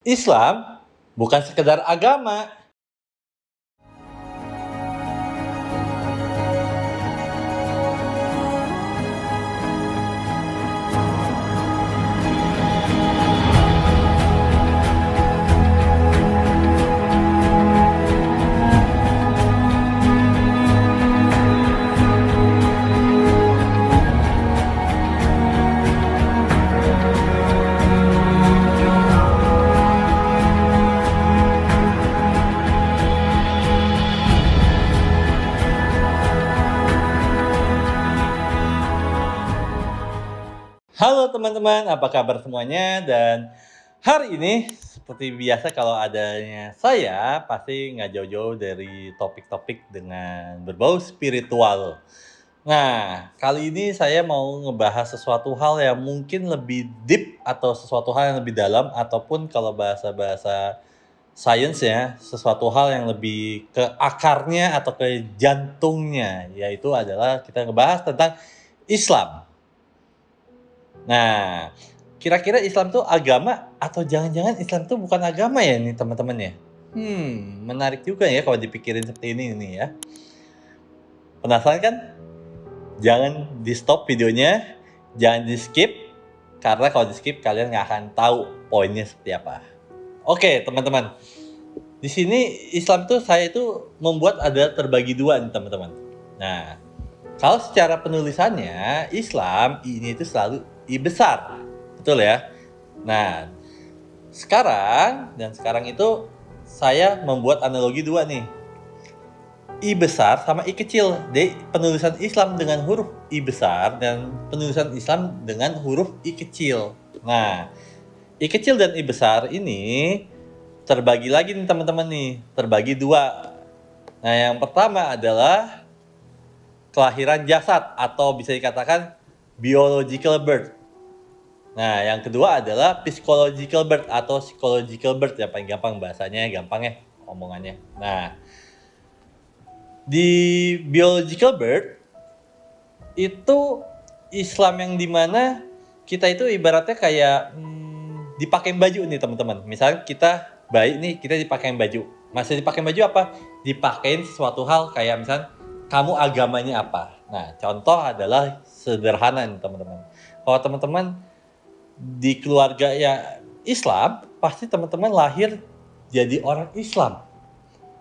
Islam bukan sekedar agama. Halo teman-teman, apa kabar semuanya? Dan hari ini seperti biasa kalau adanya saya pasti nggak jauh-jauh dari topik-topik dengan berbau spiritual. Nah, kali ini saya mau ngebahas sesuatu hal yang mungkin lebih deep atau sesuatu hal yang lebih dalam ataupun kalau bahasa-bahasa sains ya, sesuatu hal yang lebih ke akarnya atau ke jantungnya, yaitu adalah kita ngebahas tentang Islam. Nah, kira-kira Islam tuh agama atau jangan-jangan Islam tuh bukan agama ya nih teman-teman ya? Menarik juga ya kalau dipikirin seperti ini nih ya. Penasaran kan? Jangan di-stop videonya, jangan di-skip, karena kalau di-skip kalian nggak akan tahu poinnya seperti apa. Oke teman-teman, di sini Islam tuh saya itu membuat ada terbagi dua nih teman-teman. Nah, kalau secara penulisannya Islam ini itu selalu I besar, betul ya? Nah, sekarang itu saya membuat analogi dua nih. I besar sama I kecil. Jadi penulisan Islam dengan huruf I besar dan penulisan Islam dengan huruf I kecil. Nah, I kecil dan I besar ini terbagi lagi nih teman-teman nih. Terbagi dua. Nah, yang pertama adalah kelahiran jasad atau bisa dikatakan biological birth. Nah, yang kedua adalah psychological birth atau psychological birth ya, paling gampang bahasanya, gampang ya omongannya. Nah, di biological birth itu Islam yang dimana kita itu ibaratnya kayak dipakai baju nih teman-teman. Misalnya kita baik nih, kita dipakai baju. Masih dipakai baju apa? Dipakein sesuatu hal kayak misalnya kamu agamanya apa. Nah, contoh adalah sederhana nih teman-teman. Kalau teman-teman di keluarga ya Islam, pasti teman-teman lahir jadi orang Islam.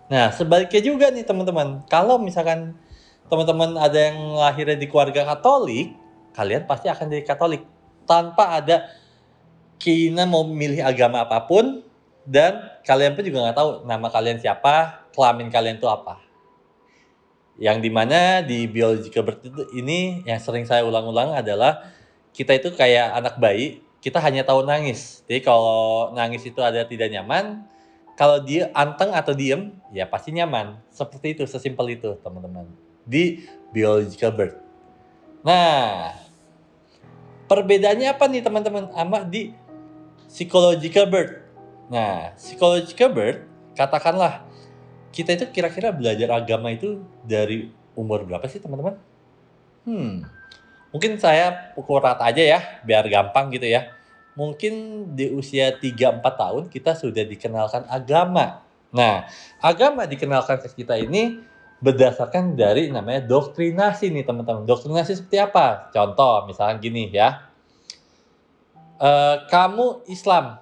Nah, sebaliknya juga nih teman-teman. Kalau misalkan teman-teman ada yang lahirnya di keluarga Katolik, kalian pasti akan jadi Katolik tanpa ada keinginan mau memilih agama apapun dan kalian pun juga nggak tahu nama kalian siapa, kelamin kalian itu apa. Yang dimana di biological birth itu ini yang sering saya ulang-ulang adalah kita itu kayak anak bayi, kita hanya tahu nangis. Jadi kalau nangis itu ada tidak nyaman, kalau dia anteng atau diem, ya pasti nyaman. Seperti itu, sesimpel itu teman-teman. Di biological birth. Nah, perbedaannya apa nih teman-teman sama di psychological birth? Nah, psychological birth, katakanlah kita itu kira-kira belajar agama itu dari umur berapa sih teman-teman? Mungkin saya pukul rata aja ya, biar gampang gitu ya. Mungkin di usia 3-4 tahun kita sudah dikenalkan agama. Nah, agama dikenalkan ke kita ini berdasarkan dari namanya doktrinasi nih teman-teman. Doktrinasi seperti apa? Contoh misalnya gini ya. Kamu Islam,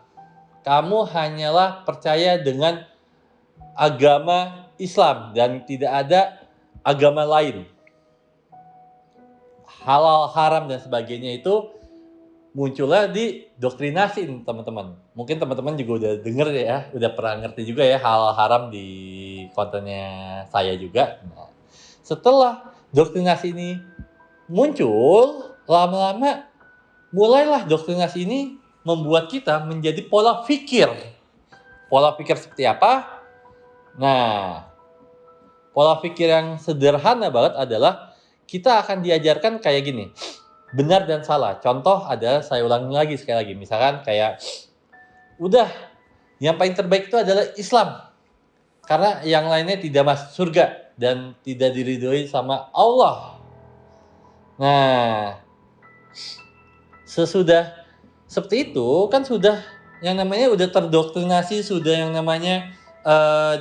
kamu hanyalah percaya dengan agama Islam dan tidak ada agama lain. Halal, haram dan sebagainya itu munculnya di doktrinasi nih teman-teman. Mungkin teman-teman juga udah denger ya, udah pernah ngerti juga ya halal haram di kontennya saya juga. Nah, setelah doktrinasi ini muncul, lama-lama mulailah doktrinasi ini membuat kita menjadi pola pikir. Pola pikir seperti apa? Nah, pola pikir yang sederhana banget adalah kita akan diajarkan kayak gini. Benar dan salah. Contoh adalah saya ulangi lagi sekali lagi. Misalkan kayak udah yang paling terbaik itu adalah Islam. Karena yang lainnya tidak masuk surga dan tidak diridhoi sama Allah. Nah, sesudah seperti itu kan sudah yang namanya udah terdoktrinasi, sudah yang namanya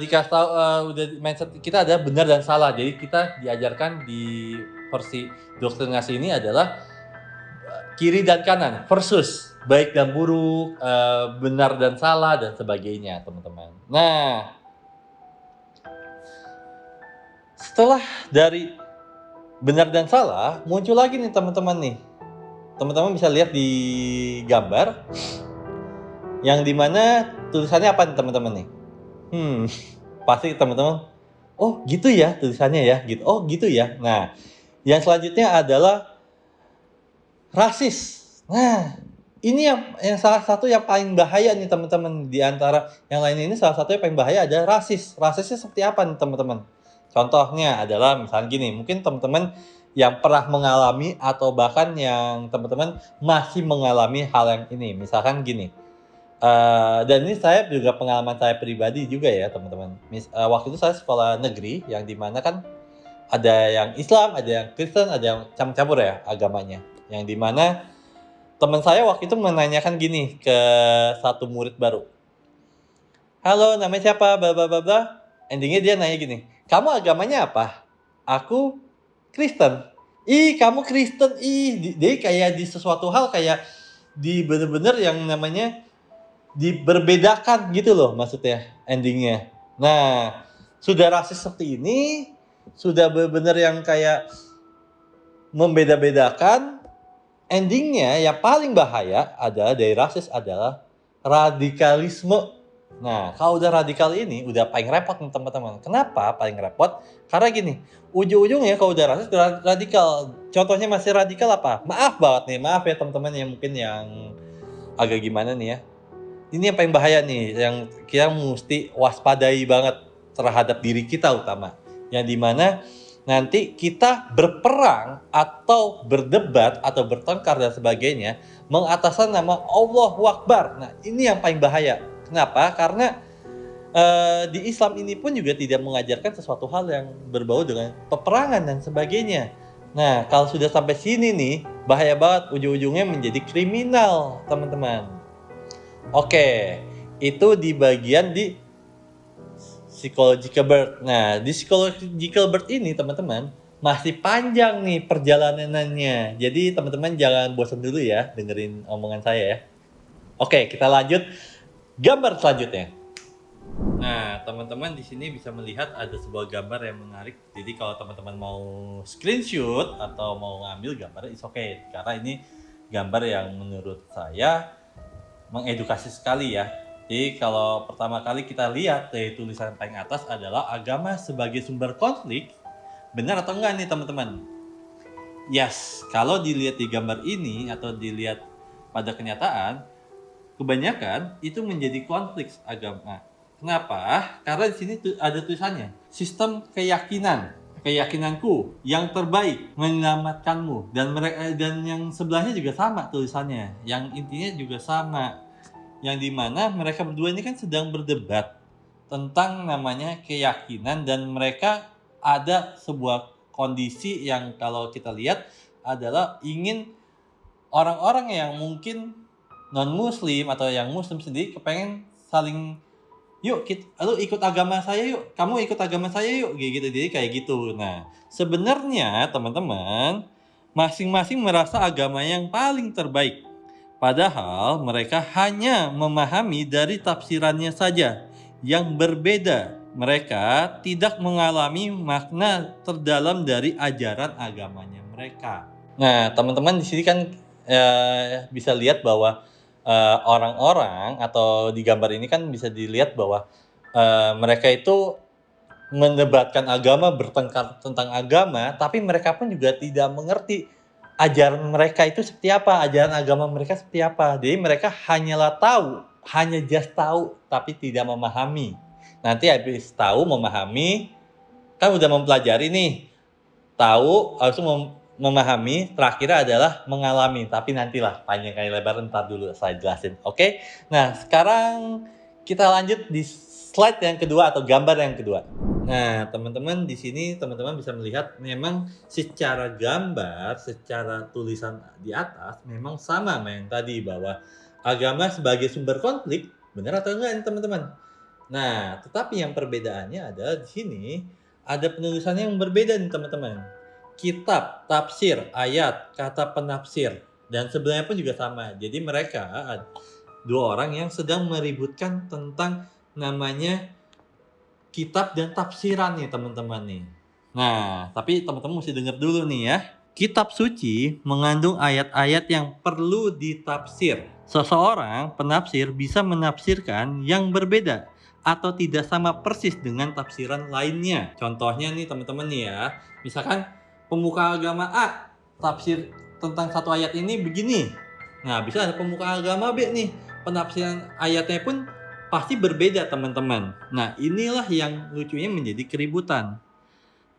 dikasih tahu, udah mindset kita ada benar dan salah. Jadi kita diajarkan di versi doktrinasi ini adalah kiri dan kanan versus baik dan buruk, benar dan salah dan sebagainya, teman-teman. Nah, setelah dari benar dan salah, muncul lagi nih teman-teman nih. Teman-teman bisa lihat di gambar yang dimana tulisannya apa nih teman-teman nih? Pasti teman-teman, oh gitu ya tulisannya ya, gitu. Oh gitu ya. Nah, yang selanjutnya adalah rasis. Nah, ini yang salah satu yang paling bahaya nih teman-teman. Di antara yang lain ini salah satu yang paling bahaya adalah rasis. Rasisnya seperti apa nih teman-teman? Contohnya adalah misalnya gini, mungkin teman-teman yang pernah mengalami atau bahkan yang teman-teman masih mengalami hal yang ini. Misalkan gini, dan ini saya juga pengalaman saya pribadi juga ya teman-teman. Waktu itu saya sekolah negeri yang dimana kan ada yang Islam, ada yang Kristen, ada yang campur-campur ya agamanya. Yang dimana teman saya waktu itu menanyakan gini ke satu murid baru. Halo, namanya siapa? Bla bla bla bla. Endingnya dia nanya gini, kamu agamanya apa? Aku Kristen. Ih, kamu Kristen. Ih, dia kayak di sesuatu hal kayak di bener-bener yang namanya diberbedakan gitu loh maksudnya endingnya. Nah, sudah rasis seperti ini, sudah bener-bener yang kayak membeda-bedakan, endingnya yang paling bahaya adalah dari rasis adalah radikalisme. Nah, kalau udah radikal ini udah paling repot nih teman-teman. Kenapa paling repot? Karena gini, ujung-ujungnya kalau udah rasis radikal. Contohnya masih radikal apa? Maaf banget nih, maaf ya teman-teman yang mungkin yang agak gimana nih ya. Ini yang paling bahaya nih, yang kita mesti waspadai banget terhadap diri kita utama. Yang dimana nanti kita berperang atau berdebat atau bertengkar dan sebagainya mengataskan nama Allahu Akbar. Nah, ini yang paling bahaya. Kenapa? Karena di Islam ini pun juga tidak mengajarkan sesuatu hal yang berbau dengan peperangan dan sebagainya. Nah, kalau sudah sampai sini nih, bahaya banget, ujung-ujungnya menjadi kriminal, teman-teman. Oke, itu di bagian di psychological birth. Nah, di psychological birth ini teman-teman masih panjang nih perjalanannya. Jadi teman-teman jangan bosan dulu ya dengerin omongan saya ya. Oke, kita lanjut gambar selanjutnya. Nah, teman-teman di sini bisa melihat ada sebuah gambar yang menarik. Jadi kalau teman-teman mau screenshot atau mau ngambil gambarnya, it's okay. Karena ini gambar yang menurut saya mengedukasi sekali ya. Jadi kalau pertama kali kita lihat dari tulisan paling atas adalah agama sebagai sumber konflik, benar atau enggak nih teman-teman? Yes, kalau dilihat di gambar ini atau dilihat pada kenyataan, kebanyakan itu menjadi konflik agama. Kenapa? Karena di sini ada tulisannya, sistem keyakinanku yang terbaik menyelamatkanmu, dan yang sebelahnya juga sama tulisannya, yang intinya juga sama, yang dimana mereka berdua ini kan sedang berdebat tentang namanya keyakinan, dan mereka ada sebuah kondisi yang kalau kita lihat adalah ingin orang-orang yang mungkin non muslim atau yang muslim sendiri kepengen saling, yuk lu ikut agama saya yuk, kamu ikut agama saya yuk, gitu. Jadi kayak gitu. Nah, sebenarnya teman-teman masing-masing merasa agama yang paling terbaik, padahal mereka hanya memahami dari tafsirannya saja yang berbeda. Mereka tidak mengalami makna terdalam dari ajaran agamanya mereka. Nah, teman-teman di sini kan bisa lihat bahwa orang-orang atau di gambar ini kan bisa dilihat bahwa mereka itu mendebatkan agama, bertengkar tentang agama, tapi mereka pun juga tidak mengerti ajaran mereka itu seperti apa, ajaran agama mereka seperti apa. Jadi mereka hanyalah tahu, hanya just tahu, tapi tidak memahami. Nanti habis tahu, memahami, kan udah mempelajari nih, tahu, harus memahami, terakhir adalah mengalami. Tapi nantilah, panjang kali lebar, ntar dulu saya jelasin. Oke? Nah, sekarang kita lanjut di slide yang kedua atau gambar yang kedua. Nah, teman-teman di sini teman-teman bisa melihat memang secara gambar, secara tulisan di atas memang sama yang tadi, bahwa agama sebagai sumber konflik, benar atau enggak nih teman-teman? Nah, tetapi yang perbedaannya adalah di sini ada penulisan yang berbeda nih teman-teman. Kitab, tafsir, ayat, kata penafsir, dan sebenarnya pun juga sama. Jadi mereka dua orang yang sedang meributkan tentang namanya kitab dan tafsiran nih teman-teman nih. Nah, tapi teman-teman mesti dengar dulu nih ya. Kitab suci mengandung ayat-ayat yang perlu ditafsir. Seseorang penafsir bisa menafsirkan yang berbeda atau tidak sama persis dengan tafsiran lainnya. Contohnya nih teman-teman nih ya. Misalkan pemuka agama A tafsir tentang satu ayat ini begini. Nah, bisa ada pemuka agama B nih. Penafsiran ayatnya pun pasti berbeda teman-teman. Nah, inilah yang lucunya menjadi keributan.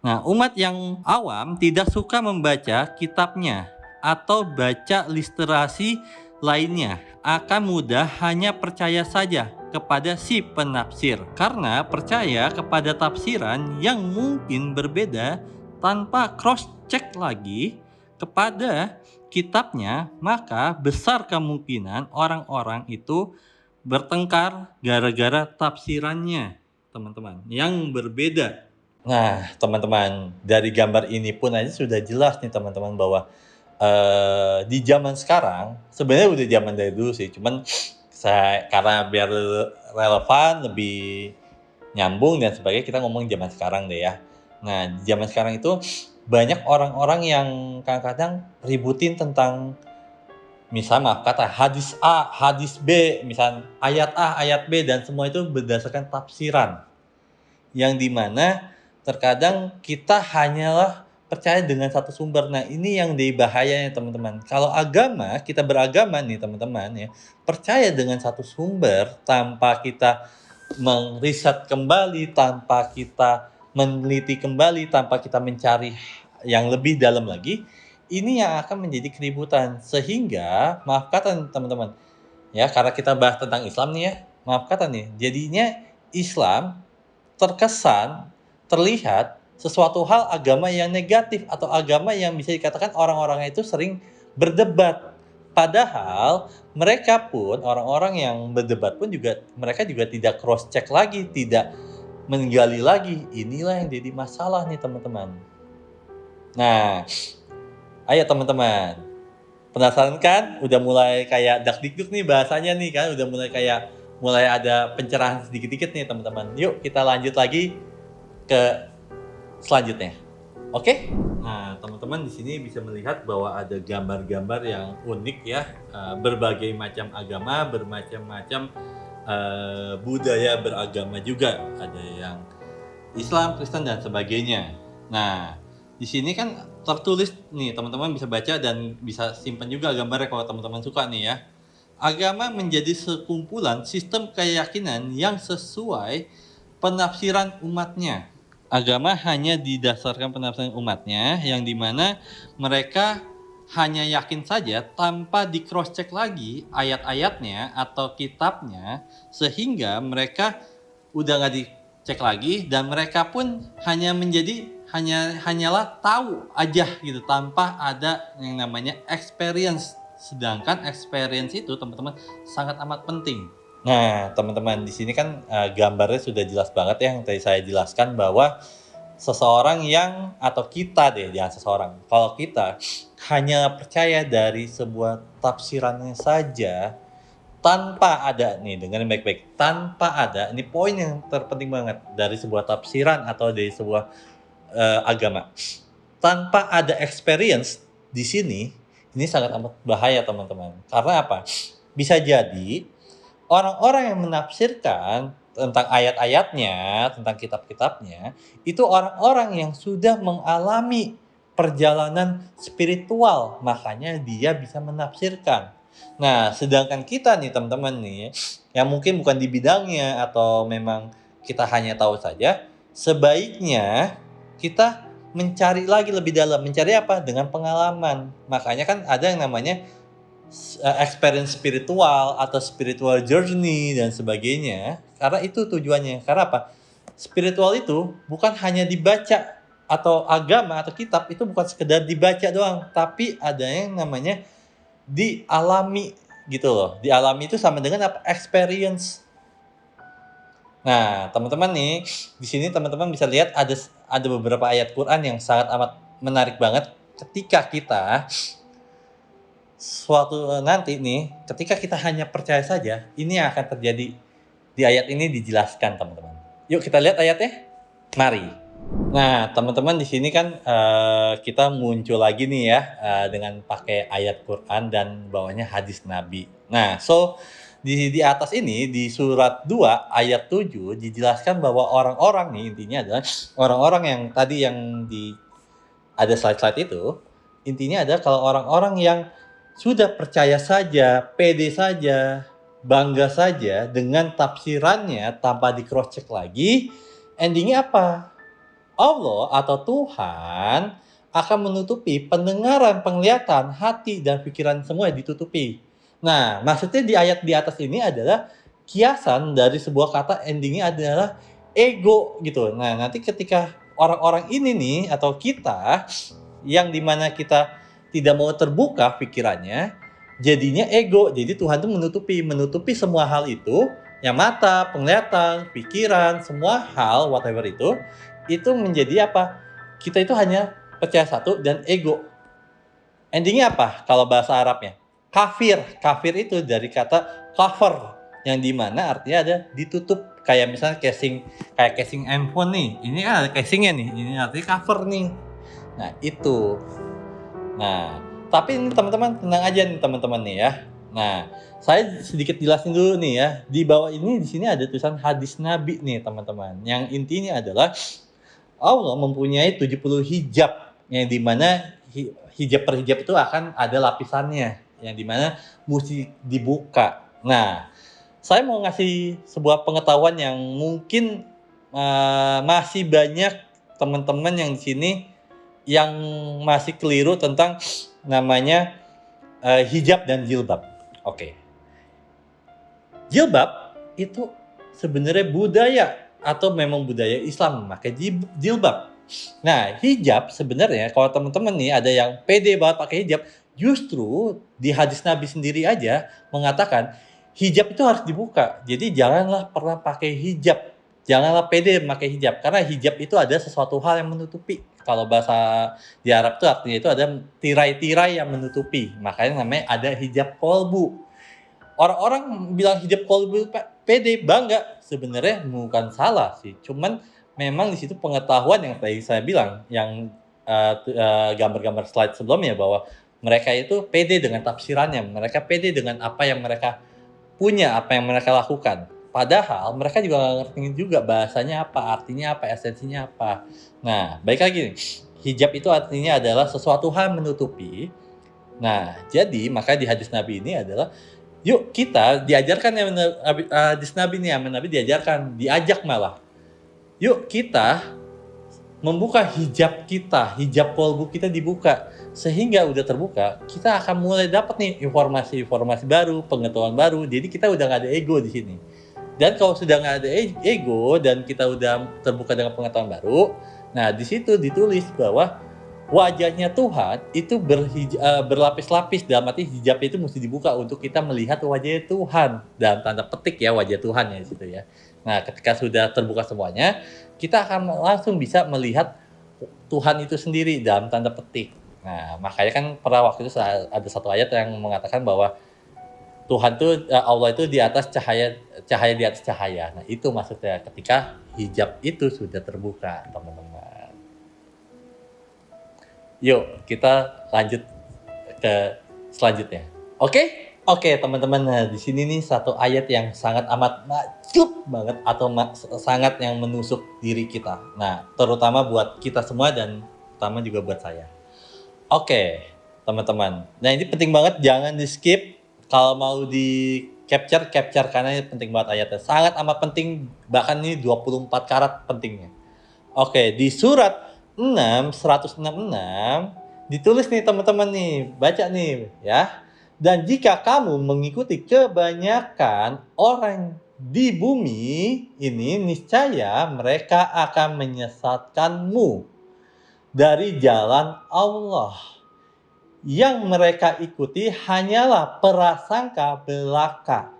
Nah, umat yang awam tidak suka membaca kitabnya atau baca literasi lainnya. Akan mudah hanya percaya saja kepada si penafsir. Karena percaya kepada tafsiran yang mungkin berbeda tanpa cross check lagi kepada kitabnya, maka besar kemungkinan orang-orang itu bertengkar gara-gara tafsirannya, teman-teman, yang berbeda. Nah, teman-teman, dari gambar ini pun aja sudah jelas nih teman-teman bahwa di zaman sekarang, sebenarnya udah zaman dari dulu sih, cuman karena biar relevan, lebih nyambung dan sebagainya, kita ngomong zaman sekarang deh ya. Nah, di zaman sekarang itu banyak orang-orang yang kadang-kadang ributin tentang misal maaf kata hadis A, hadis B, misal ayat A, ayat B, dan semua itu berdasarkan tafsiran. Yang dimana terkadang kita hanyalah percaya dengan satu sumber. Nah, ini yang jadi bahayanya teman-teman. Kalau agama, kita beragama nih teman-teman ya, percaya dengan satu sumber tanpa kita meriset kembali, tanpa kita meneliti kembali, tanpa kita mencari yang lebih dalam lagi, ini yang akan menjadi keributan. Sehingga, maaf kata nih teman-teman, ya karena kita bahas tentang Islam nih ya, maaf kata nih, jadinya Islam terkesan, terlihat sesuatu hal agama yang negatif atau agama yang bisa dikatakan orang-orangnya itu sering berdebat. Padahal mereka pun, orang-orang yang berdebat pun juga, mereka juga tidak cross check lagi, tidak menggali lagi. Inilah yang jadi masalah nih teman-teman. Nah, ayo teman-teman, penasaran kan? Udah mulai kayak dakdikduk nih bahasanya nih kan, udah mulai ada pencerahan sedikit-sedikit nih teman-teman. Yuk kita lanjut lagi ke selanjutnya. Oke? Nah, teman-teman di sini bisa melihat bahwa ada gambar-gambar yang unik ya, berbagai macam agama, bermacam-macam budaya beragama juga. Ada yang Islam, Kristen dan sebagainya. Nah, di sini kan tertulis nih, teman-teman bisa baca dan bisa simpan juga gambarnya kalau teman-teman suka nih ya. Agama menjadi sekumpulan sistem keyakinan yang sesuai penafsiran umatnya. Agama hanya didasarkan penafsiran umatnya, yang dimana mereka hanya yakin saja tanpa di cross check lagi ayat-ayatnya atau kitabnya, sehingga mereka udah nggak dicek lagi dan mereka pun hanyalah tahu aja gitu tanpa ada yang namanya experience. Sedangkan experience itu teman-teman sangat amat penting. Nah, teman-teman di sini kan gambarnya sudah jelas banget ya yang tadi saya jelaskan bahwa seseorang yang atau kita deh, jangan seseorang. Kalau kita hanya percaya dari sebuah tafsirannya saja tanpa ada nih, dengerin baik-baik, tanpa ada, ini poin yang terpenting banget dari sebuah tafsiran atau dari sebuah agama. Tanpa ada experience di sini, ini sangat amat bahaya teman-teman. Karena apa? Bisa jadi orang-orang yang menafsirkan tentang ayat-ayatnya, tentang kitab-kitabnya, itu orang-orang yang sudah mengalami perjalanan spiritual, makanya dia bisa menafsirkan. Nah, sedangkan kita nih teman-teman nih, yang mungkin bukan di bidangnya atau memang kita hanya tahu saja, sebaiknya kita mencari lagi lebih dalam. Mencari apa? Dengan pengalaman. Makanya kan ada yang namanya experience spiritual atau spiritual journey dan sebagainya. Karena itu tujuannya. Karena apa? Spiritual itu bukan hanya dibaca, atau agama atau kitab itu bukan sekedar dibaca doang, tapi ada yang namanya dialami gitu loh. Dialami itu sama dengan apa? Experience. Nah, teman-teman nih, di sini teman-teman bisa lihat ada beberapa ayat Quran yang sangat amat menarik banget ketika kita nanti nih, ketika kita hanya percaya saja, ini yang akan terjadi. Di ayat ini dijelaskan, teman-teman. Yuk kita lihat ayatnya. Mari. Nah, teman-teman di sini kan kita muncul lagi nih ya dengan pakai ayat Quran dan bawahnya hadis Nabi. Nah, di atas ini di surat 2 ayat 7 dijelaskan bahwa orang-orang nih, intinya adalah orang-orang yang tadi yang ada slide-slide itu, intinya adalah kalau orang-orang yang sudah percaya saja, pede saja, bangga saja dengan tafsirannya tanpa di cross check lagi, endingnya apa? Allah atau Tuhan akan menutupi pendengaran, penglihatan, hati, dan pikiran semua ditutupi. Nah, maksudnya di ayat di atas ini adalah kiasan dari sebuah kata endingnya adalah ego gitu. Nah, nanti ketika orang-orang ini nih atau kita yang dimana kita tidak mau terbuka pikirannya, jadinya ego. Jadi Tuhan tuh menutupi semua hal itu, yang mata, penglihatan, pikiran, semua hal whatever itu menjadi apa? Kita itu hanya percaya satu dan ego. Endingnya apa kalau bahasa Arabnya? Kafir. Kafir itu dari kata cover, yang dimana artinya ada ditutup. Kayak misalnya casing handphone nih. Ini ada casingnya nih. Ini artinya cover nih. Nah itu. Nah, tapi ini teman-teman tenang aja nih teman-teman nih ya. Nah, saya sedikit jelasin dulu nih ya. Di bawah ini di sini ada tulisan hadis Nabi nih teman-teman. Yang intinya adalah Allah mempunyai 70 hijab, yang dimana hijab per hijab itu akan ada lapisannya, yang dimana mesti dibuka. Nah, saya mau ngasih sebuah pengetahuan yang mungkin masih banyak teman-teman yang di sini yang masih keliru tentang namanya hijab dan jilbab. Oke. Jilbab itu sebenarnya budaya atau memang budaya Islam memakai jilbab. Nah, hijab sebenarnya kalau teman-teman nih ada yang pede banget pakai hijab, justru di hadis Nabi sendiri aja mengatakan hijab itu harus dibuka. Jadi janganlah pernah pakai hijab. Janganlah pede memakai hijab karena hijab itu ada sesuatu hal yang menutupi. Kalau bahasa di Arab itu artinya itu ada tirai-tirai yang menutupi. Makanya namanya ada hijab kolbu. Orang-orang bilang hijab kolbu pede bangga, sebenarnya bukan salah sih, cuman memang di situ pengetahuan yang tadi saya bilang, yang gambar-gambar slide sebelumnya, bahwa mereka itu pede dengan tafsirannya, mereka pede dengan apa yang mereka punya, apa yang mereka lakukan. Padahal mereka juga nggak ngerti juga bahasanya apa, artinya apa, esensinya apa. Nah, baik lagi nih, hijab itu artinya adalah sesuatu hal menutupi. Nah, jadi maka di hadis Nabi ini adalah yuk kita diajarkan ya hadis Nabi nih, Nabi diajarkan, diajak malah. Yuk kita membuka hijab kita, hijab kolbu kita dibuka. Sehingga udah terbuka, kita akan mulai dapat nih informasi-informasi baru, pengetahuan baru. Jadi kita udah nggak ada ego di sini. Dan kalau sudah nggak ada ego dan kita udah terbuka dengan pengetahuan baru, nah di situ ditulis bahwa wajahnya Tuhan itu berlapis-lapis, dalam arti hijab itu mesti dibuka untuk kita melihat wajahnya Tuhan, dalam tanda petik ya, wajah Tuhan ya di situ ya. Nah, ketika sudah terbuka semuanya, kita akan langsung bisa melihat Tuhan itu sendiri dalam tanda petik. Nah, makanya kan pada waktu itu ada satu ayat yang mengatakan bahwa Tuhan tuh Allah itu di atas cahaya di atas cahaya. Nah, itu maksudnya ketika hijab itu sudah terbuka, teman-teman. Yuk kita lanjut ke selanjutnya. Oke, teman-teman. Nah, di sini nih satu ayat yang sangat amat makhluk banget atau sangat yang menusuk diri kita. Nah, terutama buat kita semua dan terutama juga buat saya. Oke, teman-teman. Nah, ini penting banget, jangan di-skip. Kalau mau di capture karena ini penting banget ayatnya. Sangat amat penting, bahkan ini 24 karat pentingnya. Oke, di surat 166 ditulis nih teman-teman nih, baca nih ya. Dan jika kamu mengikuti kebanyakan orang di bumi ini, niscaya mereka akan menyesatkanmu dari jalan Allah yang mereka ikuti hanyalah prasangka belaka,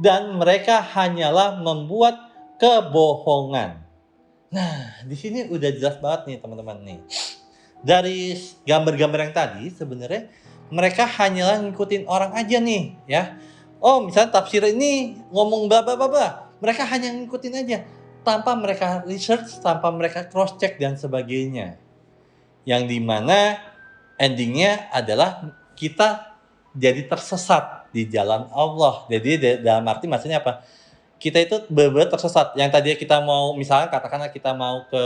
dan mereka hanyalah membuat kebohongan. Nah, di sini udah jelas banget nih teman-teman nih. Dari gambar-gambar yang tadi sebenarnya mereka hanyalah ngikutin orang aja nih ya. Oh, misalnya tafsir ini ngomong bla bla bla bla. Mereka hanya ngikutin aja tanpa mereka research, tanpa mereka cross check dan sebagainya. Yang dimana endingnya adalah kita jadi tersesat di jalan Allah. Jadi dalam arti maksudnya apa? Kita itu benar-benar tersesat. Yang tadinya kita mau, misalnya katakanlah kita mau ke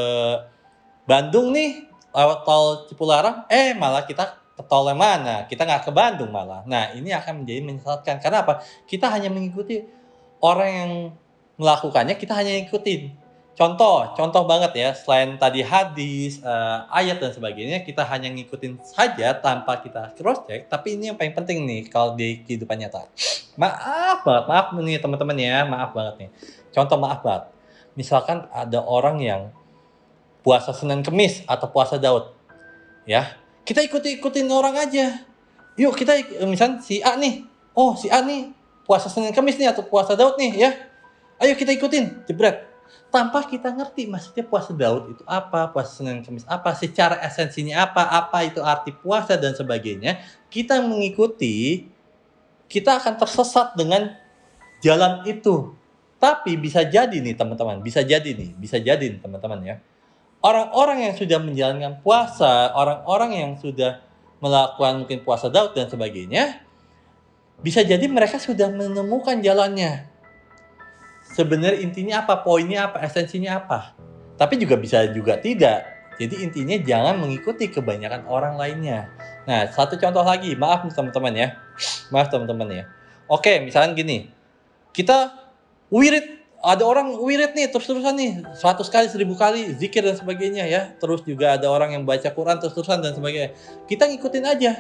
Bandung nih lewat tol Cipularang, malah kita ke tol yang mana? Kita nggak ke Bandung malah. Nah, ini akan menjadi menyesatkan. Karena apa? Kita hanya mengikuti orang yang melakukannya, kita hanya ikutin. Contoh banget ya, selain tadi hadis, ayat dan sebagainya, kita hanya ngikutin saja tanpa kita cross check. Tapi ini yang paling penting nih kalau di kehidupan nyata. Maaf nih teman-teman ya, maaf banget nih. Contoh maaf banget. Misalkan ada orang yang puasa Senin Kemis atau puasa Daud, ya kita ikutin orang aja. Yuk kita misalnya si A nih, si A nih puasa Senin Kemis nih atau puasa Daud nih ya, ayo kita ikutin, jebret. Tanpa kita ngerti maksudnya puasa Daud itu apa, puasa Senin Kemis apa, secara esensinya apa itu arti puasa dan sebagainya. Kita mengikuti, kita akan tersesat dengan jalan itu. Tapi bisa jadi nih teman-teman ya. Orang-orang yang sudah menjalankan puasa, orang-orang yang sudah melakukan mungkin puasa Daud dan sebagainya, bisa jadi mereka sudah menemukan jalannya. Sebenarnya intinya apa, poinnya apa, esensinya apa. Tapi juga bisa juga tidak. Jadi intinya jangan mengikuti kebanyakan orang lainnya. Nah, satu contoh lagi, maaf nih teman-teman ya. Oke, misalnya gini, kita wirid. Ada orang wirid nih terus-terusan nih 100 kali 1000 kali zikir dan sebagainya ya. Terus juga ada orang yang baca Quran terus-terusan dan sebagainya. Kita ngikutin aja.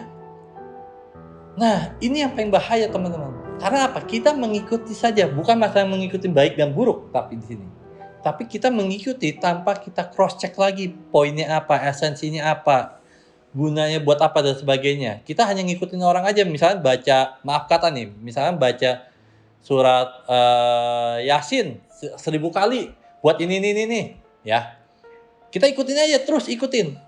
Nah, ini yang paling bahaya teman-teman. Karena apa? Kita mengikuti saja, bukan masalah mengikuti baik dan buruk tapi di sini. Tapi kita mengikuti tanpa kita cross check lagi poinnya apa, esensinya apa, gunanya buat apa dan sebagainya. Kita hanya ngikutin orang aja, misalnya misalnya baca surat Yasin 1000 kali buat ini ya. Kita ikutin aja, terus ikutin.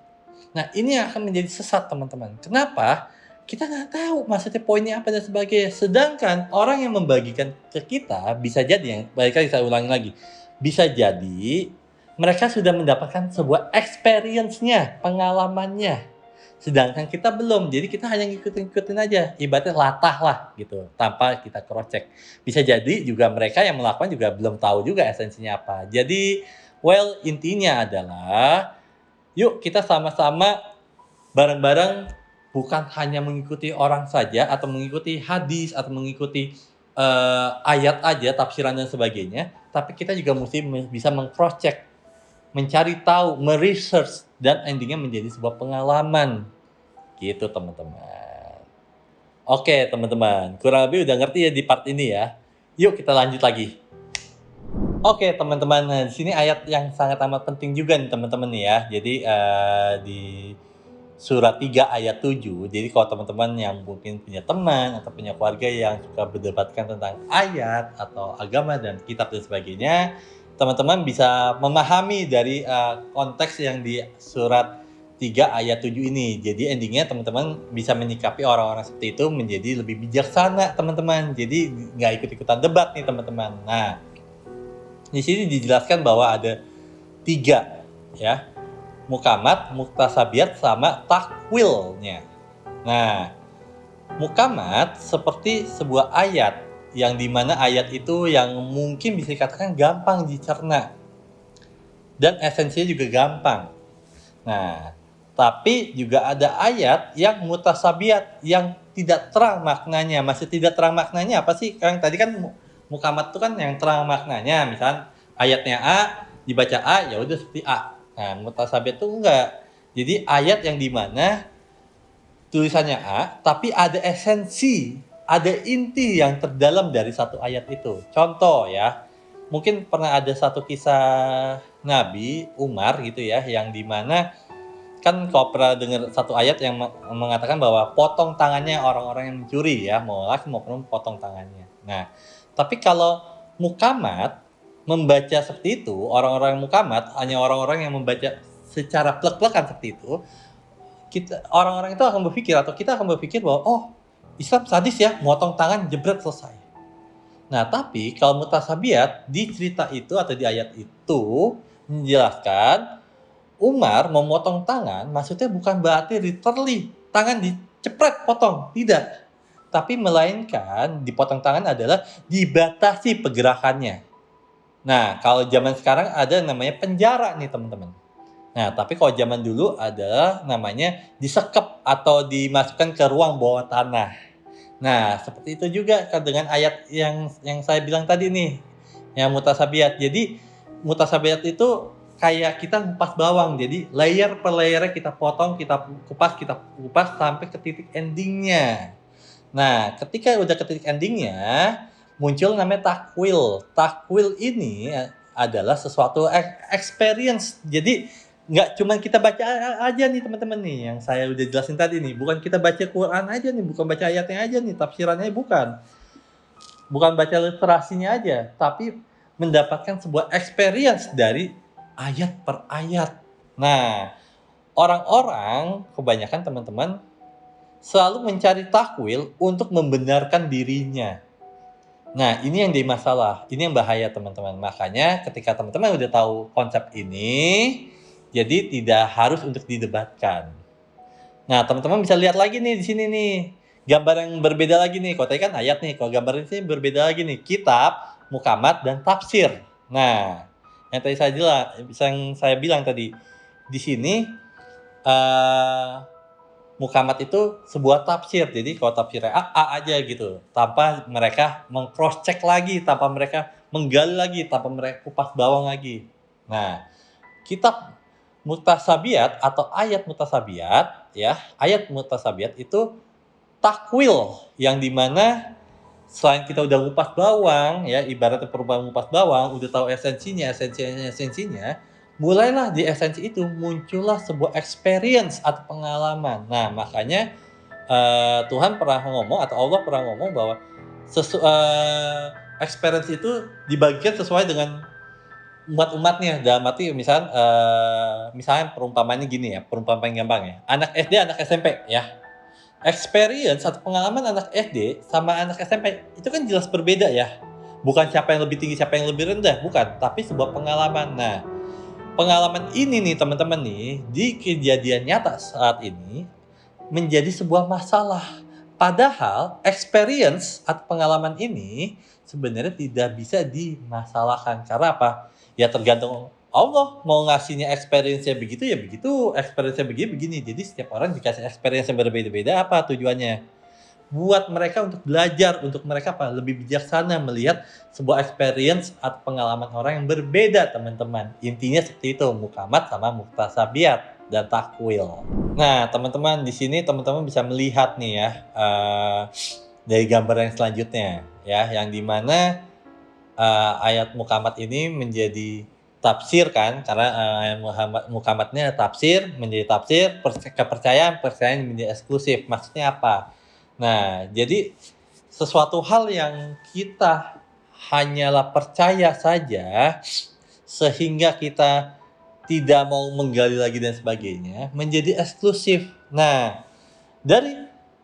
Nah, ini akan menjadi sesat teman-teman. Kenapa? Kita nggak tahu maksudnya poinnya apa dan sebagainya. Sedangkan orang yang membagikan ke kita bisa jadi, saya ulangi lagi, bisa jadi mereka sudah mendapatkan sebuah experience-nya, pengalamannya. Sedangkan kita belum, jadi kita hanya ngikutin aja, ibaratnya latah lah gitu, tanpa kita cross check. Bisa jadi juga mereka yang melakukan juga belum tahu juga esensinya apa. Jadi, intinya adalah, yuk kita sama-sama bareng-bareng, bukan hanya mengikuti orang saja, atau mengikuti hadis, atau mengikuti ayat aja, tafsiran dan sebagainya, tapi kita juga mesti bisa meng-cross check, mencari tahu, meresearch, dan endingnya menjadi sebuah pengalaman gitu teman-teman. Oke teman-teman, kurang lebih udah ngerti ya di part ini ya. Yuk kita lanjut lagi. Oke teman-teman, nah, di sini ayat yang sangat amat penting juga nih teman-teman nih ya. Jadi di surat 3 ayat 7. Jadi kalau teman-teman yang mungkin punya teman atau punya keluarga yang suka berdebatkan tentang ayat atau agama dan kitab dan sebagainya, teman-teman bisa memahami dari konteks yang di surat 3 ayat 7 ini. Jadi endingnya teman-teman bisa menyikapi orang-orang seperti itu menjadi lebih bijaksana teman-teman. Jadi nggak ikut-ikutan debat nih teman-teman. Nah, di sini dijelaskan bahwa ada 3 ya, mukamat, muktasabiat, sama takwilnya. Nah, mukamat seperti sebuah ayat yang dimana ayat itu yang mungkin bisa dikatakan gampang dicerna dan esensinya juga gampang. Nah, tapi juga ada ayat yang mutasabiat yang tidak terang maknanya. Masih tidak terang maknanya apa sih? Yang tadi kan mukamat itu kan yang terang maknanya. Misalnya ayatnya A, dibaca A, ya udah seperti A. Nah, mutasabiat itu enggak. Jadi ayat yang dimana tulisannya A, tapi ada esensi, ada inti yang terdalam dari satu ayat itu. Contoh ya, mungkin pernah ada satu kisah Nabi Umar gitu ya, yang dimana kan kalau pernah dengar satu ayat yang mengatakan bahwa potong tangannya orang-orang yang mencuri ya, mau laki mau perempuan potong tangannya. Nah, tapi kalau mukamat membaca seperti itu, orang-orang yang mukamat hanya orang-orang yang membaca secara plek-plekan seperti itu, orang-orang itu akan berpikir atau kita akan berpikir bahwa oh, Islam sadis ya, motong tangan jebret selesai. Nah, tapi kalau mutasabiat di cerita itu atau di ayat itu menjelaskan Umar memotong tangan maksudnya bukan berarti literally tangan dicepret potong, tidak. Tapi melainkan dipotong tangan adalah dibatasi pergerakannya. Nah, kalau zaman sekarang ada namanya penjara nih teman-teman. Nah, tapi kalau zaman dulu ada namanya disekep atau dimasukkan ke ruang bawah tanah. Nah, seperti itu juga dengan ayat yang saya bilang tadi nih, yang mutasabiat. Jadi, mutasabiat itu kayak kita ngupas bawang. Jadi, layer per layernya kita potong, kita kupas sampai ke titik endingnya. Nah, ketika udah ke titik endingnya, muncul namanya takwil. Takwil ini adalah sesuatu experience. Jadi nggak cuma kita baca aja nih teman-teman nih yang saya udah jelasin tadi nih. Bukan kita baca Quran aja nih, bukan baca ayatnya aja nih, tafsirannya bukan. Bukan baca literasinya aja, tapi mendapatkan sebuah experience dari ayat per ayat. Nah, orang-orang kebanyakan teman-teman selalu mencari takwil untuk membenarkan dirinya. Nah, ini yang jadi masalah. Ini yang bahaya, teman-teman. Makanya ketika teman-teman udah tahu konsep ini, jadi tidak harus untuk didebatkan. Nah, teman-teman bisa lihat lagi nih di sini nih. Gambar yang berbeda lagi nih. Kalau tadi kan ayat nih. Kalau gambar ini berbeda lagi nih. Kitab, mukamat, dan tafsir. Nah, yang tadi saya bilang tadi. Di sini, mukamat itu sebuah tafsir. Jadi kalau tafsirnya A aja gitu. Tanpa mereka meng-cross check lagi. Tanpa mereka menggali lagi. Tanpa mereka kupas bawang lagi. Nah, kitab mutasabiat atau ayat mutasabiat ya. Ayat mutasabiat itu takwil. Yang dimana selain kita udah ngupas bawang ya. Ibaratnya perubahan ngupas bawang. Udah tahu esensinya. Mulailah di esensi itu muncullah sebuah experience atau pengalaman. Nah, makanya Tuhan pernah ngomong atau Allah pernah ngomong bahwa experience itu dibagikan sesuai dengan umat-umatnya. Dalam arti misalnya perumpamannya gini ya, perumpamaan gampang ya. Anak SD, anak SMP ya. Experience atau pengalaman anak SD sama anak SMP itu kan jelas berbeda ya. Bukan siapa yang lebih tinggi, siapa yang lebih rendah, bukan, tapi sebuah pengalaman. Nah, pengalaman ini nih teman-teman nih, di kejadian nyata saat ini menjadi sebuah masalah. Padahal experience atau pengalaman ini sebenarnya tidak bisa dimasalahkan. Karena apa? Ya tergantung Allah mau ngasihnya experience-nya begitu ya begitu, experience-nya begini. Jadi setiap orang dikasih experience yang berbeda-beda. Apa tujuannya? Buat mereka untuk belajar, untuk mereka lebih bijaksana melihat sebuah experience atau pengalaman orang yang berbeda, teman-teman. Intinya seperti itu, mukamat sama muktasabiat dan takwil. Nah, teman-teman di sini teman-teman bisa melihat nih ya dari gambar yang selanjutnya ya, yang dimana ayat mukamat ini menjadi tafsir kan, karena ayat mukamatnya tafsir menjadi tafsir, kepercayaan menjadi eksklusif. Maksudnya apa? Nah, jadi sesuatu hal yang kita hanyalah percaya saja sehingga kita tidak mau menggali lagi dan sebagainya menjadi eksklusif. Nah,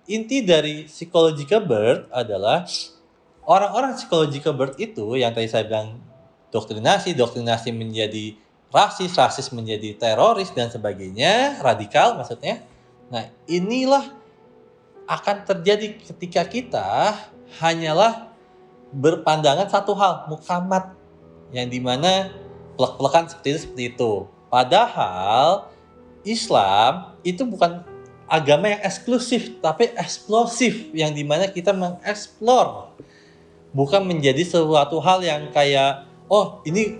inti dari psychological birth adalah orang-orang psychological birth itu yang tadi saya bilang doktrinasi menjadi rasis menjadi teroris dan sebagainya, radikal maksudnya. Nah, inilah akan terjadi ketika kita hanyalah berpandangan satu hal, mukamat, yang dimana plek-plekan seperti itu. Padahal Islam itu bukan agama yang eksklusif, tapi eksplosif, yang dimana kita mengeksplor, bukan menjadi suatu hal yang kayak oh ini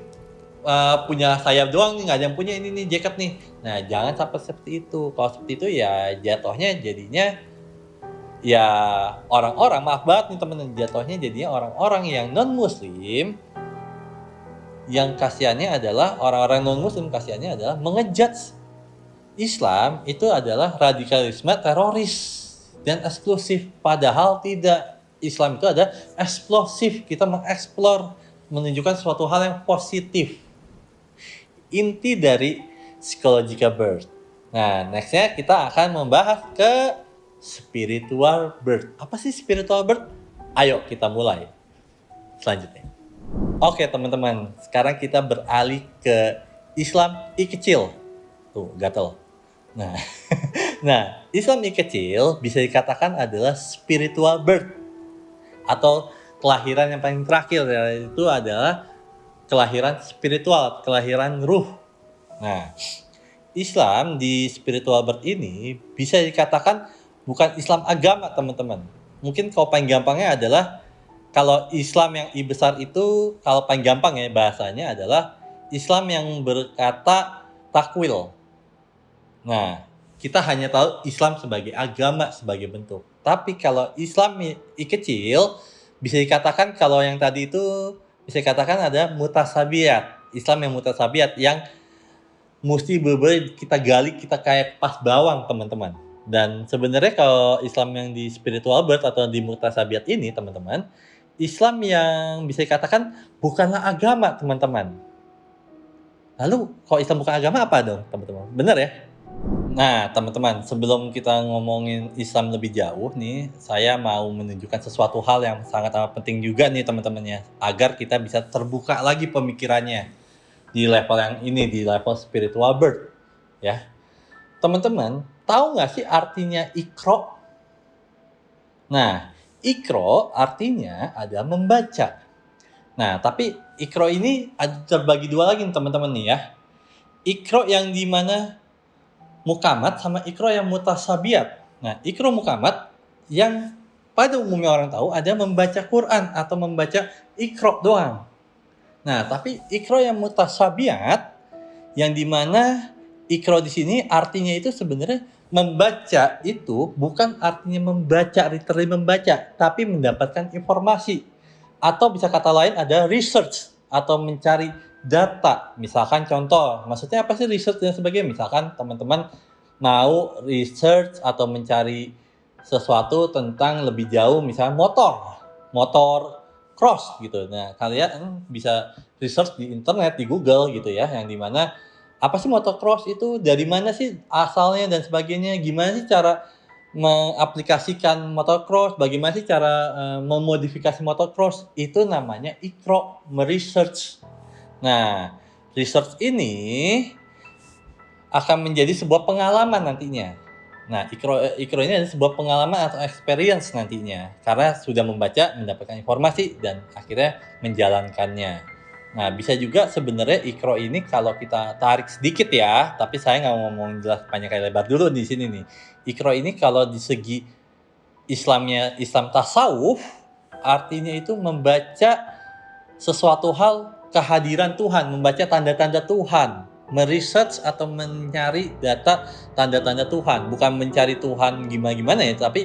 punya sayap doang nih, nggak ada yang punya ini nih jaket nih. Nah, jangan sampai seperti itu. Kalau seperti itu ya jatuhnya jadinya ya orang-orang, maaf banget nih teman-teman, jatuhnya jadinya orang-orang yang non-muslim, yang kasihannya adalah orang-orang non-muslim kasihannya adalah mengejudge Islam itu adalah radikalisme teroris dan eksklusif. Padahal tidak. Islam itu ada eksplosif. Kita mengeksplor, menunjukkan suatu hal yang positif. Inti dari psychological birth. Nah, nextnya kita akan membahas ke spiritual birth. Apa sih spiritual birth? Ayo kita mulai selanjutnya. Oke teman-teman, sekarang kita beralih ke Islam I kecil. Tuh, gatel. Nah, nah, Islam I kecil bisa dikatakan adalah spiritual birth atau kelahiran yang paling terakhir, yaitu adalah kelahiran spiritual, kelahiran ruh. Nah, Islam di spiritual birth ini bisa dikatakan bukan Islam agama, teman-teman. Mungkin kalau paling gampangnya adalah kalau Islam yang I besar itu, kalau paling gampang ya bahasanya adalah Islam yang berkata takwil. Nah, kita hanya tahu Islam sebagai agama, sebagai bentuk. Tapi kalau Islam I kecil, bisa dikatakan kalau yang tadi itu bisa dikatakan ada mutasabiat. Islam yang mutasabiat, yang mesti bener-bener kita gali, kita kayak pas bawang, teman-teman. Dan sebenarnya kalau Islam yang di spiritual birth atau di mutasabiat ini, teman-teman, Islam yang bisa dikatakan bukanlah agama, teman-teman. Lalu kalau Islam bukan agama apa dong, teman-teman? Benar ya? Nah, teman-teman, sebelum kita ngomongin Islam lebih jauh nih, saya mau menunjukkan sesuatu hal yang sangat amat penting juga nih, teman-temannya, agar kita bisa terbuka lagi pemikirannya di level yang ini, di level spiritual birth, ya. Teman-teman, tahu nggak sih artinya Iqra? Nah, Iqra artinya adalah membaca. Nah, tapi Iqra ini ada terbagi dua lagi nih, teman-teman nih ya. Iqra yang dimana muqamat sama Iqra yang mutasabiat. Nah, Iqra muqamat yang pada umumnya orang tahu ada membaca Quran atau membaca Iqra doang. Nah, tapi Iqra yang mutasabiat, yang dimana Iqra di sini artinya itu sebenarnya membaca itu bukan artinya membaca, literally membaca, tapi mendapatkan informasi. Atau bisa kata lain ada research atau mencari data. Misalkan contoh, maksudnya apa sih research dan sebagainya? Misalkan teman-teman mau research atau mencari sesuatu tentang lebih jauh, misalnya motor cross gitu. Nah, kalian bisa research di internet, di Google gitu ya, yang dimana apa sih motocross itu, dari mana sih asalnya dan sebagainya, gimana sih cara mengaplikasikan motocross, bagaimana sih cara memodifikasi motocross, itu namanya Iqra, meresearch. Nah, research ini akan menjadi sebuah pengalaman nantinya. Nah, Iqra ini adalah sebuah pengalaman atau experience nantinya, karena sudah membaca, mendapatkan informasi, dan akhirnya menjalankannya. Nah, bisa juga sebenarnya Iqra ini kalau kita tarik sedikit ya, tapi saya nggak ngomong jelas panjang kali lebar dulu di sini nih. Iqra ini kalau di segi Islamnya, Islam tasawuf, artinya itu membaca sesuatu hal kehadiran Tuhan, membaca tanda-tanda Tuhan, meresearch atau mencari data tanda-tanda Tuhan, bukan mencari Tuhan gimana-gimana ya, tapi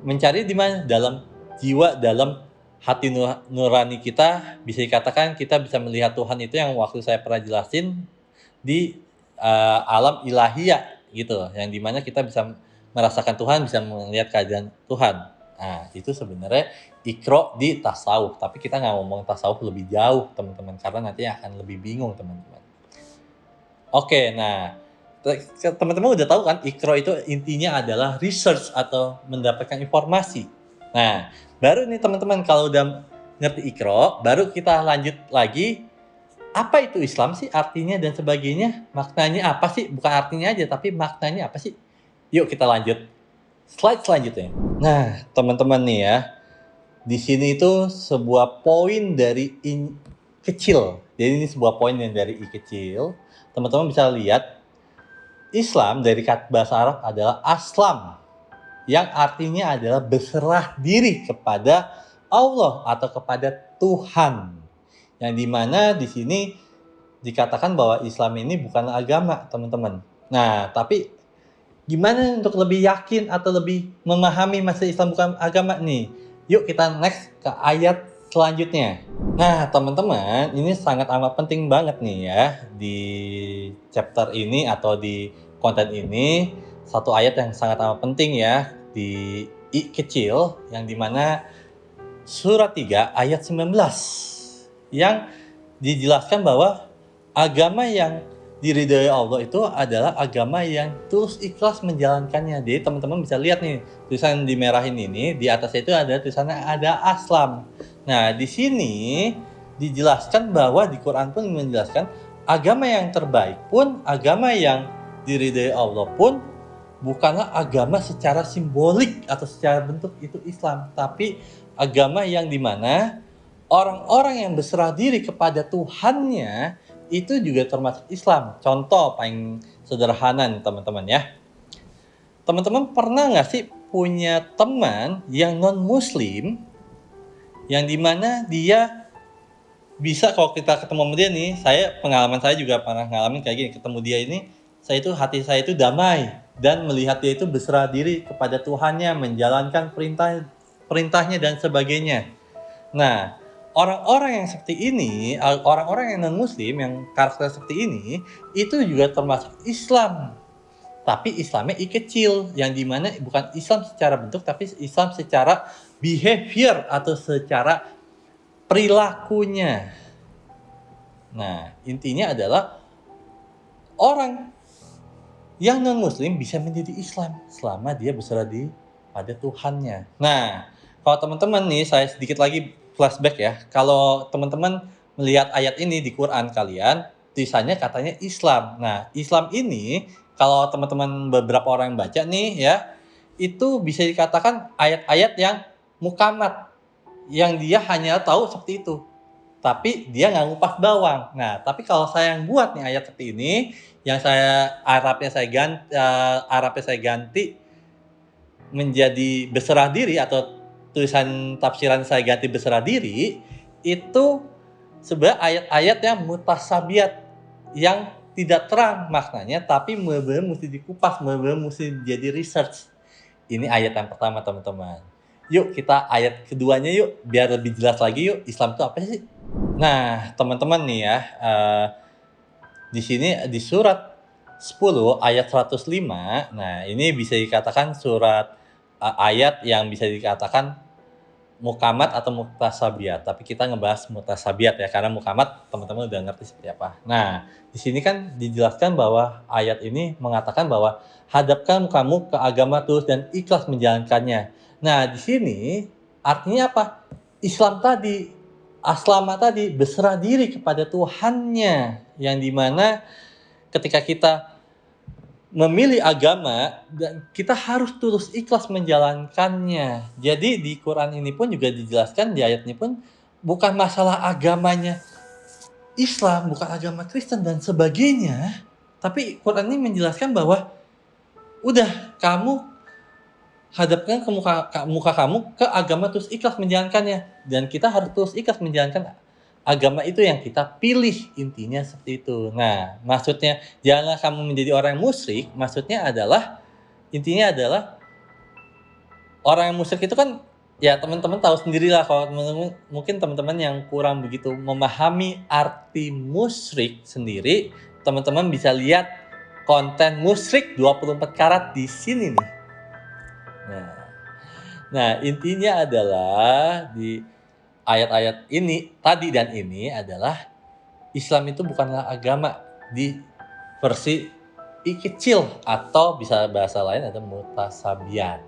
mencari di mana, dalam jiwa, dalam hati nurani kita. Bisa dikatakan kita bisa melihat Tuhan itu yang waktu saya pernah jelasin di alam ilahiyah gitu, yang dimana kita bisa merasakan Tuhan, bisa melihat keadaan Tuhan. Nah, itu sebenarnya Iqra di tasawuf, tapi kita nggak ngomong tasawuf lebih jauh, teman-teman, karena nanti akan lebih bingung, teman-teman. Oke, nah, teman-teman udah tahu kan Iqra itu intinya adalah research atau mendapatkan informasi. Nah, baru nih teman-teman kalau udah ngerti Iqra, baru kita lanjut lagi, apa itu Islam sih, artinya dan sebagainya, maknanya apa sih, bukan artinya aja tapi maknanya apa sih. Yuk kita lanjut slide selanjutnya. Nah, teman-teman nih ya, di sini itu sebuah poin dari I kecil. Jadi ini sebuah poin yang dari I kecil. Teman-teman bisa lihat, Islam dari kata bahasa Arab adalah aslam, yang artinya adalah berserah diri kepada Allah atau kepada Tuhan. Yang dimana di sini dikatakan bahwa Islam ini bukan agama, teman-teman. Nah, tapi gimana untuk lebih yakin atau lebih memahami masa Islam bukan agama nih? Yuk kita next ke ayat selanjutnya. Nah, teman-teman, ini sangat amat penting banget nih ya di chapter ini atau di konten ini satu ayat yang sangat amat penting ya di I kecil yang dimana surat 3 ayat 19 yang dijelaskan bahwa agama yang diridhoi Allah itu adalah agama yang tulus ikhlas menjalankannya. Jadi teman-teman bisa lihat nih tulisan dimerahin ini, di atasnya itu ada tulisannya ada aslam. Nah di sini dijelaskan bahwa di Quran pun menjelaskan agama yang terbaik pun, agama yang diridhoi Allah pun bukanlah agama secara simbolik atau secara bentuk itu Islam, tapi agama yang dimana orang-orang yang berserah diri kepada Tuhannya itu juga termasuk Islam. Contoh paling sederhana nih teman-teman ya. Teman-teman pernah nggak sih punya teman yang non-muslim yang dimana dia bisa kalau kita ketemu sama dia nih, pengalaman saya juga pernah ngalamin kayak gini, ketemu dia ini, hati saya itu damai dan melihat dia itu berserah diri kepada Tuhannya, menjalankan perintahnya dan sebagainya. Nah, orang-orang yang seperti ini, orang-orang yang non-muslim yang karakter seperti ini, itu juga termasuk Islam. Tapi Islamnya I kecil, yang dimana bukan Islam secara bentuk, tapi Islam secara behavior atau secara perilakunya. Nah, intinya adalah orang yang non-muslim bisa menjadi Islam selama dia berserah diri pada Tuhannya. Nah, kalau teman-teman nih, saya sedikit lagi flashback ya. Kalau teman-teman melihat ayat ini di Quran kalian, tulisannya katanya Islam. Nah, Islam ini kalau teman-teman beberapa orang yang baca nih ya, itu bisa dikatakan ayat-ayat yang mukamat, yang dia hanya tahu seperti itu. Tapi dia nggak ngupas bawang. Nah, tapi kalau saya yang buat nih ayat seperti ini, yang Arabnya saya ganti menjadi berserah diri atau tulisan tafsiran saya ganti berserah diri, itu sebenarnya ayat-ayat yang mutasabiat, yang tidak terang maknanya, tapi benar-benar mesti dikupas, benar-benar mesti jadi research. Ini ayat yang pertama teman-teman. Yuk kita ayat keduanya yuk, biar lebih jelas lagi yuk, Islam itu apa sih? Nah teman-teman nih ya, di sini di surat 10 ayat 105, nah ini bisa dikatakan surat ayat yang bisa dikatakan mukamat atau mutasabiat, tapi kita ngebahas mutasabiat ya, karena mukamat teman-teman udah ngerti seperti apa. Nah, di sini kan dijelaskan bahwa ayat ini mengatakan bahwa hadapkan kamu ke agama tulus dan ikhlas menjalankannya. Nah, di sini artinya apa? Islam tadi, aslama tadi, berserah diri kepada Tuhannya, yang dimana ketika kita memilih agama, dan kita harus tulus ikhlas menjalankannya. Jadi di Quran ini pun juga dijelaskan, di ayat ini pun bukan masalah agamanya Islam, bukan agama Kristen dan sebagainya. Tapi Quran ini menjelaskan bahwa udah kamu hadapkan ke muka kamu ke agama terus ikhlas menjalankannya. Dan kita harus terus ikhlas menjalankan agama itu yang kita pilih, intinya seperti itu. Nah, maksudnya janganlah kamu menjadi orang yang musyrik, maksudnya adalah, intinya adalah orang yang musyrik itu kan, ya teman-teman tahu sendirilah, kalau mungkin teman-teman yang kurang begitu memahami arti musyrik sendiri, teman-teman bisa lihat konten musyrik 24 karat di sini nih. Nah intinya adalah di ayat-ayat ini tadi dan ini adalah Islam itu bukanlah agama di versi I kecil, atau bisa bahasa lain ada mutasabiat.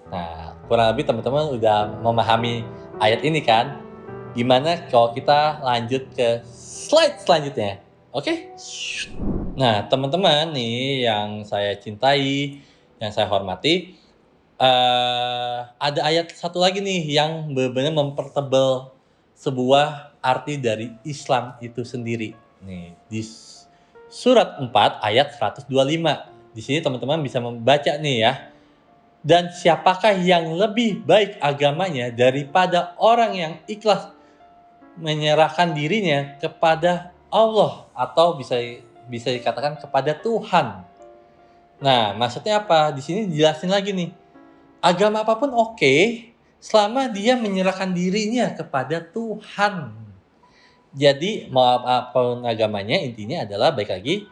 Nah, kurang lebih teman-teman udah memahami ayat ini kan? Gimana kalau kita lanjut ke slide selanjutnya? Oke? Nah, teman-teman nih yang saya cintai, yang saya hormati, ada ayat satu lagi nih yang benar-benar mempertebal sebuah arti dari Islam itu sendiri. Nih, di surat 4 ayat 125. Di sini teman-teman bisa membaca nih ya. Dan siapakah yang lebih baik agamanya daripada orang yang ikhlas menyerahkan dirinya kepada Allah, atau bisa dikatakan kepada Tuhan. Nah, maksudnya apa? Di sini dijelasin lagi nih. Agama apapun oke, selama dia menyerahkan dirinya kepada Tuhan. Jadi mau apapun agamanya, intinya adalah baik lagi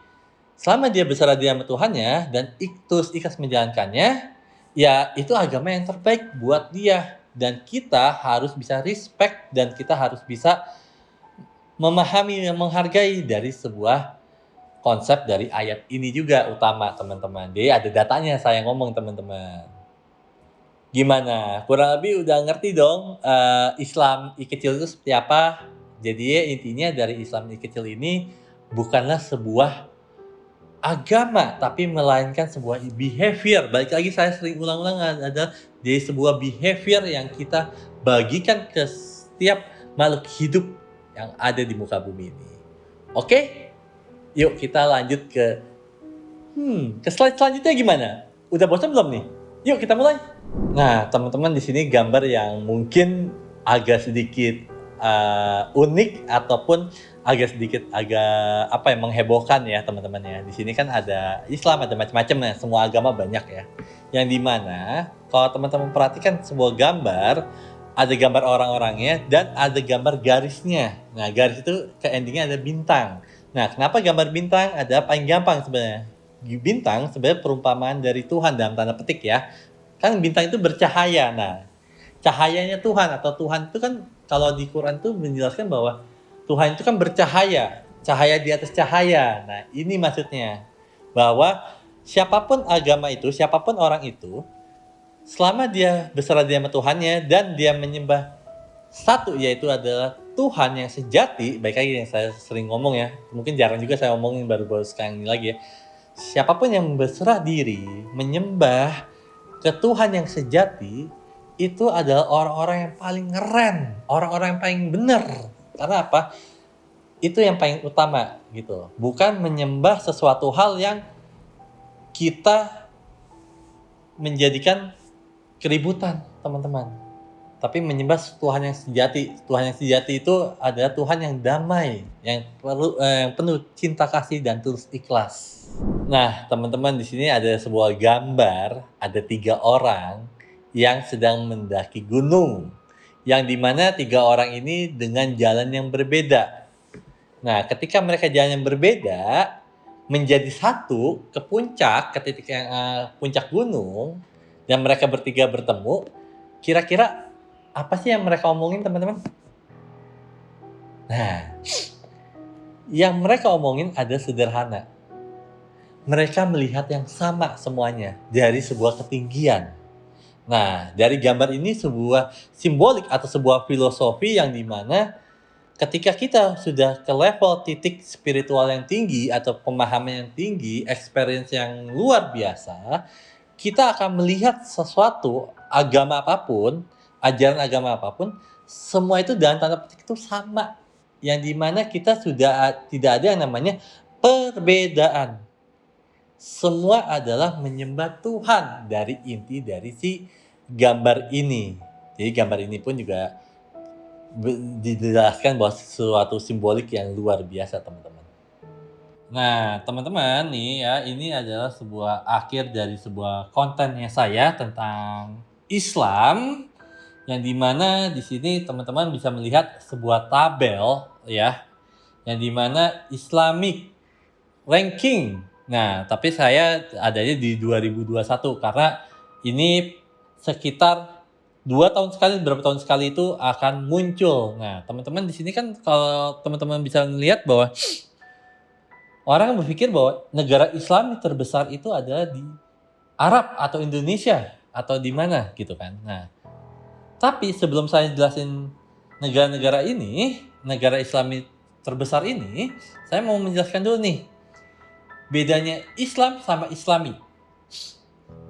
Selama dia berserah diri sama Tuhannya dan terus ikhlas menjalankannya, ya itu agama yang terbaik buat dia. Dan kita harus bisa respect dan kita harus bisa memahami dan menghargai dari sebuah konsep dari ayat ini juga utama, teman-teman. Jadi ada datanya saya ngomong, teman-teman. Gimana? Kurang lebih udah ngerti dong Islam kecil itu seperti apa? Jadi intinya dari Islam kecil ini bukanlah sebuah agama, tapi melainkan sebuah behavior. Balik lagi saya sering ulang-ulang ada dari sebuah behavior yang kita bagikan ke setiap makhluk hidup yang ada di muka bumi ini. Oke? Yuk kita lanjut ke slide selanjutnya gimana? Udah bosan belum nih? Yuk kita mulai. Nah, teman-teman di sini gambar yang mungkin agak sedikit unik ataupun agak menghebohkan ya teman-teman ya. Di sini kan ada Islam, ada macam-macam ya, semua agama banyak ya. Yang dimana kalau teman-teman perhatikan sebuah gambar, ada gambar orang-orangnya dan ada gambar garisnya. Nah, garis itu ke endingnya ada bintang. Nah, kenapa gambar bintang? Ada paling gampang sebenarnya. Bintang sebenarnya perumpamaan dari Tuhan dalam tanda petik ya. Kan bintang itu bercahaya. Nah, cahayanya Tuhan atau Tuhan itu kan kalau di Quran itu menjelaskan bahwa Tuhan itu kan bercahaya, cahaya di atas cahaya. Nah, ini maksudnya bahwa siapapun agama itu, siapapun orang itu, selama dia berserah diri sama Tuhannya dan dia menyembah satu, yaitu adalah Tuhan yang sejati. Baik lagi yang saya sering ngomong ya, mungkin jarang juga saya ngomongin baru-baru sekarang ini lagi ya. Siapapun yang berserah diri menyembah ke Tuhan yang sejati, itu adalah orang-orang yang paling keren, orang-orang yang paling benar. Karena apa? Itu yang paling utama gitu. Bukan menyembah sesuatu hal yang kita menjadikan keributan, teman-teman. Tapi menyembah Tuhan yang sejati. Tuhan yang sejati itu adalah Tuhan yang damai, yang penuh cinta kasih dan tulus ikhlas. Nah, teman-teman di sini ada sebuah gambar, ada 3 orang yang sedang mendaki gunung. Yang dimana 3 orang ini dengan jalan yang berbeda. Nah, ketika mereka jalan yang berbeda, menjadi satu ke puncak, ke titik yang puncak gunung, dan mereka bertiga bertemu, kira-kira apa sih yang mereka omongin, teman-teman? Nah, yang mereka omongin ada sederhana. Mereka melihat yang sama semuanya dari sebuah ketinggian. Nah, dari gambar ini sebuah simbolik atau sebuah filosofi yang dimana ketika kita sudah ke level titik spiritual yang tinggi atau pemahaman yang tinggi, experience yang luar biasa, kita akan melihat sesuatu, agama apapun, ajaran agama apapun, semua itu dalam tanda petik itu sama. Yang dimana kita sudah tidak ada yang namanya perbedaan. Semua adalah menyembah Tuhan dari inti dari si gambar ini. Jadi gambar ini pun juga dijelaskan bahwa sesuatu simbolik yang luar biasa, teman-teman. Nah, teman-teman nih ya, ini adalah sebuah akhir dari sebuah kontennya saya tentang Islam, yang dimana di sini teman-teman bisa melihat sebuah tabel ya, yang dimana Islamic ranking. Nah, tapi saya adanya di 2021 karena ini sekitar berapa tahun sekali itu akan muncul. Nah, teman-teman di sini kan kalau teman-teman bisa melihat bahwa orang berpikir bahwa negara Islam terbesar itu adalah di Arab atau Indonesia atau di mana gitu kan. Nah, tapi sebelum saya jelasin negara-negara ini, negara Islami terbesar ini, saya mau menjelaskan dulu nih bedanya Islam sama Islami.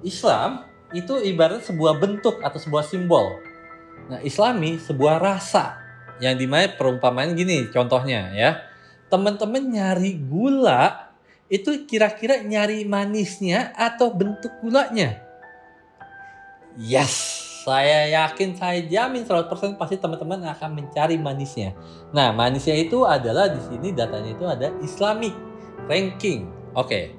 Islam itu ibarat sebuah bentuk atau sebuah simbol. Nah, Islami sebuah rasa yang dimana perumpamaan gini contohnya ya. Teman-teman nyari gula itu kira-kira nyari manisnya atau bentuk gulanya? Yes, saya yakin, saya jamin 100% pasti teman-teman akan mencari manisnya. Nah, manisnya itu adalah di sini datanya itu ada Islamic ranking. Oke.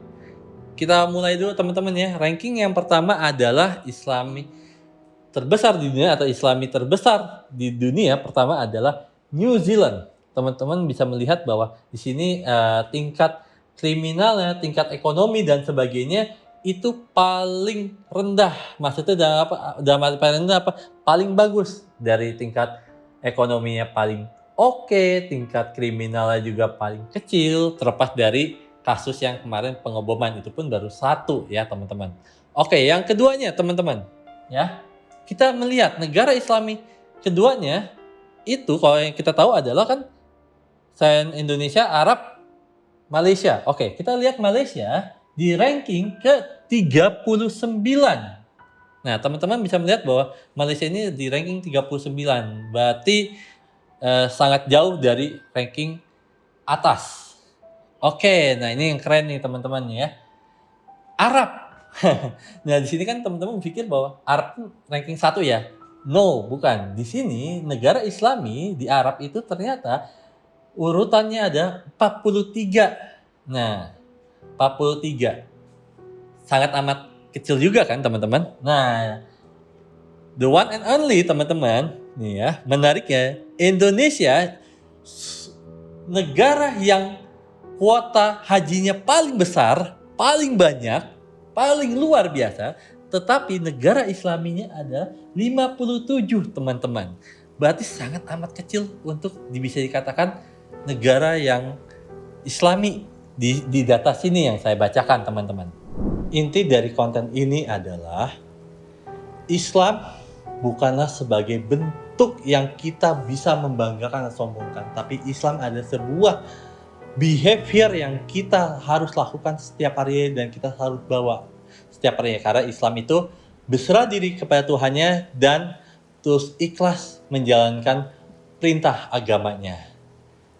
Kita mulai dulu teman-teman ya. Ranking yang pertama adalah Islami terbesar di dunia atau Islami terbesar di dunia pertama adalah New Zealand. Teman-teman bisa melihat bahwa di sini tingkat kriminalnya, tingkat ekonomi dan sebagainya itu paling rendah. Maksudnya dalam arti paling rendah apa? Paling bagus. Dari tingkat ekonominya paling oke, tingkat kriminalnya juga paling kecil, terlepas dari kasus yang kemarin pengeboman itu pun baru 1 ya teman-teman. Oke, yang keduanya teman-teman ya. Kita melihat negara Islami keduanya itu kalau yang kita tahu adalah kan selain Indonesia, Arab, Malaysia. Oke, kita lihat Malaysia di ranking ke-39. Nah, teman-teman bisa melihat bahwa Malaysia ini di ranking 39. Berarti sangat jauh dari ranking atas. Oke, nah ini yang keren nih teman-teman ya. Arab. Nah, di sini kan teman-teman pikir bahwa Arab ranking 1 ya. No, bukan. Di sini negara Islami di Arab itu ternyata urutannya ada 43. Nah, 43. Sangat amat kecil juga kan teman-teman. Nah, the one and only teman-teman, nih ya, menariknya Indonesia negara yang kuota hajinya paling besar, paling banyak, paling luar biasa, tetapi negara Islaminya ada 57 teman-teman. Berarti sangat amat kecil untuk bisa dikatakan negara yang Islami di data sini yang saya bacakan teman-teman. Inti dari konten ini adalah Islam bukanlah sebagai bentuk yang kita bisa membanggakan atau sombongkan, tapi Islam adalah sebuah behavior yang kita harus lakukan setiap hari dan kita harus bawa setiap hari, karena Islam itu berserah diri kepada Tuhannya dan terus ikhlas menjalankan perintah agamanya.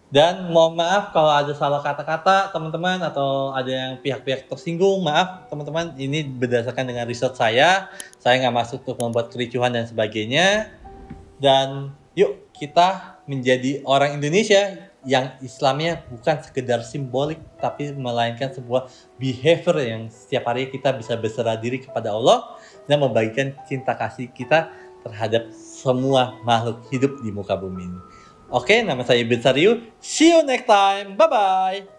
Dan mohon maaf kalau ada salah kata-kata teman-teman atau ada yang pihak-pihak tersinggung, maaf teman-teman, ini berdasarkan dengan riset saya nggak masuk untuk membuat kericuhan dan sebagainya. Dan yuk kita menjadi orang Indonesia yang Islamnya bukan sekedar simbolik, tapi melainkan sebuah behavior yang setiap hari kita bisa berserah diri kepada Allah dan membagikan cinta kasih kita terhadap semua makhluk hidup di muka bumi ini. Oke, nama saya Ibn Saryu. See you next time. Bye-bye.